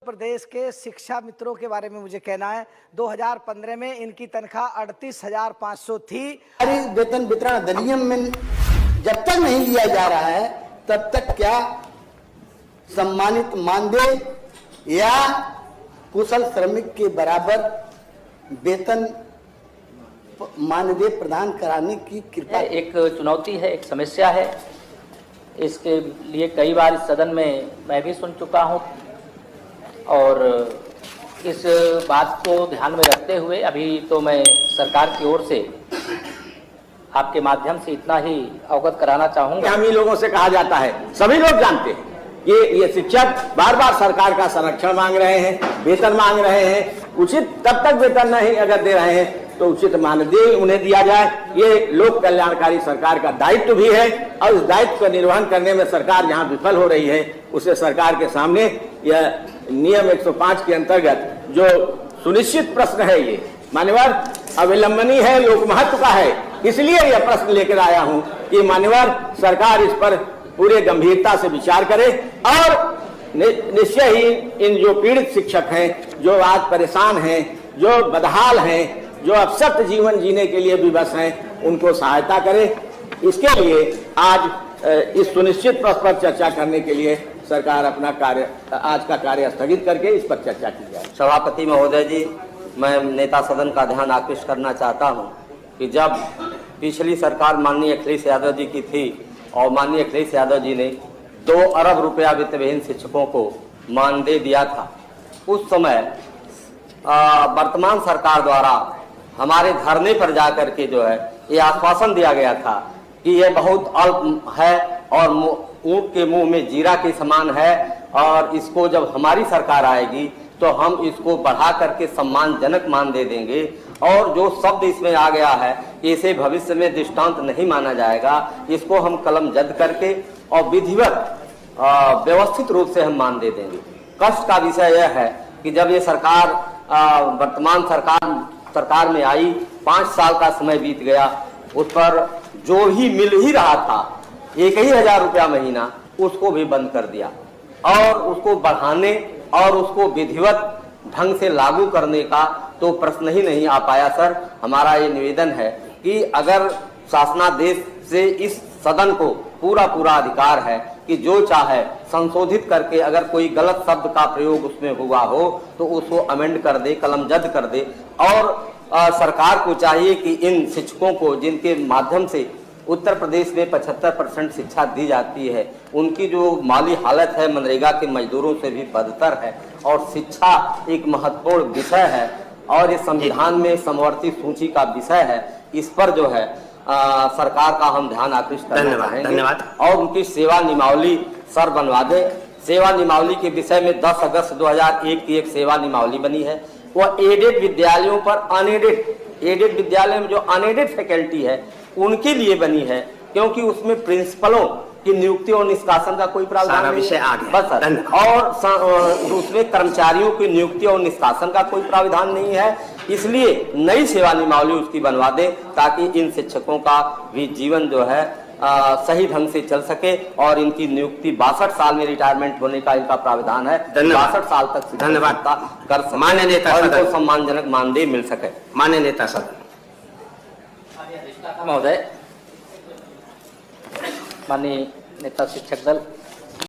प्रदेश के शिक्षा मित्रों के बारे में मुझे कहना है 2015 में इनकी तनख्वाह 38,500 थी। वेतन वितरण अधिनियम में जब तक नहीं लिया जा रहा है तब तक क्या सम्मानित मानदेय या कुशल श्रमिक के बराबर वेतन मानदेय प्रदान कराने की कृपा। एक चुनौती है, एक समस्या है। इसके लिए कई बार इस सदन में मैं भी सुन चुका हूँ और इस बात को ध्यान में रखते हुए अभी तो मैं सरकार की ओर से आपके माध्यम से इतना ही अवगत कराना चाहूँगा। हम ही लोगों से कहा जाता है, सभी लोग जानते हैं कि ये शिक्षक बार बार सरकार का संरक्षण मांग रहे हैं, वेतन मांग रहे हैं। उचित तब तक वेतन नहीं अगर दे रहे हैं तो उचित मानदेय उन्हें दिया जाए। ये लोक कल्याणकारी सरकार का दायित्व भी है और उस दायित्व का निर्वहन करने में सरकार जहां विफल हो रही है उसे सरकार के सामने यह नियम 105 के अंतर्गत जो सुनिश्चित प्रश्न है, ये मान्यवर अविलंबनीय है, लोक महत्व का है, इसलिए यह प्रश्न लेकर आया हूं कि मान्यवर सरकार इस पर पूरे गंभीरता से विचार करे और निश्चय ही इन जो पीड़ित शिक्षक हैं, जो आज परेशान हैं, जो बदहाल हैं, जो अपसक्त जीवन जीने के लिए विवश हैं, उनको सहायता करे। इसके लिए आज इस सुनिश्चित प्रश्न पर चर्चा करने के लिए सरकार अपना कार्य आज का कार्य स्थगित करके इस पर चर्चा की जाए। सभापति महोदय जी, मैं नेता सदन का ध्यान आकृष्ट करना चाहता हूं कि जब पिछली सरकार माननीय अखिलेश यादव जी की थी और माननीय अखिलेश यादव जी ने 2 अरब रुपया वित्त विहीन शिक्षकों को मानदेय दिया था, उस समय वर्तमान सरकार द्वारा हमारे धरने पर जाकर के जो है ये आश्वासन दिया गया था कि ये बहुत अल्प है और ऊंट के मुंह में जीरा के समान है और इसको जब हमारी सरकार आएगी तो हम इसको बढ़ा करके सम्मानजनक मानदेय देंगे। और जो शब्द इसमें आ गया है इसे भविष्य में दृष्टांत नहीं माना जाएगा, इसको हम कलम जद करके और विधिवत व्यवस्थित रूप से हम मानदेय देंगे। कष्ट का विषय यह है कि जब ये सरकार वर्तमान सरकार में आई, 5 साल का समय बीत गया, उस पर जो ही मिल ही रहा था 1,000 रुपया महीना, उसको भी बंद कर दिया और उसको बढ़ाने और उसको विधिवत ढंग से लागू करने का तो प्रश्न ही नहीं आ पाया। सर, हमारा ये निवेदन है कि अगर शासनादेश से इस सदन को पूरा अधिकार है कि जो चाहे संशोधित करके अगर कोई गलत शब्द का प्रयोग उसमें हुआ हो तो उसको अमेंड कर दे, कलम जद कर दे। और सरकार को चाहिए कि इन शिक्षकों को जिनके माध्यम से उत्तर प्रदेश में 75% शिक्षा दी जाती है, उनकी जो माली हालत है मनरेगा के मजदूरों से भी बदतर है और शिक्षा एक महत्वपूर्ण विषय है और इस संविधान में समवर्ती सूची का विषय है। इस पर जो है सरकार का हम ध्यान आकृष्ट करना चाहेंगे और उनकी सेवा नियमावली सर बनवा दे। सेवा नियमावली के विषय में 10 अगस्त 2001 की एक सेवा नियमावली बनी है, वह एडेड विद्यालयों पर एडेड विद्यालयों में जो अनएडेड फैकल्टी है उनके लिए बनी है, क्योंकि उसमें प्रिंसिपलों की नियुक्ति और निष्कासन का कोई प्रावधान नहीं है। बस सर, और उसमें कर्मचारियों की नियुक्ति और निष्कासन का कोई प्रावधान नहीं है। इसलिए नई सेवा नियमावली उसकी बनवा दे ताकि इन शिक्षकों का भी जीवन जो है सही ढंग से चल सके और इनकी नियुक्ति 62 साल में रिटायरमेंट होने का इनका प्रावधान है, 62 साल तक धन्यवाद कर सके, मान्य नेता और इनको सम्मानजनक मानदेय मिल सके। मान्य नेता सदन महोदय, माननीय नेता शिक्षक दल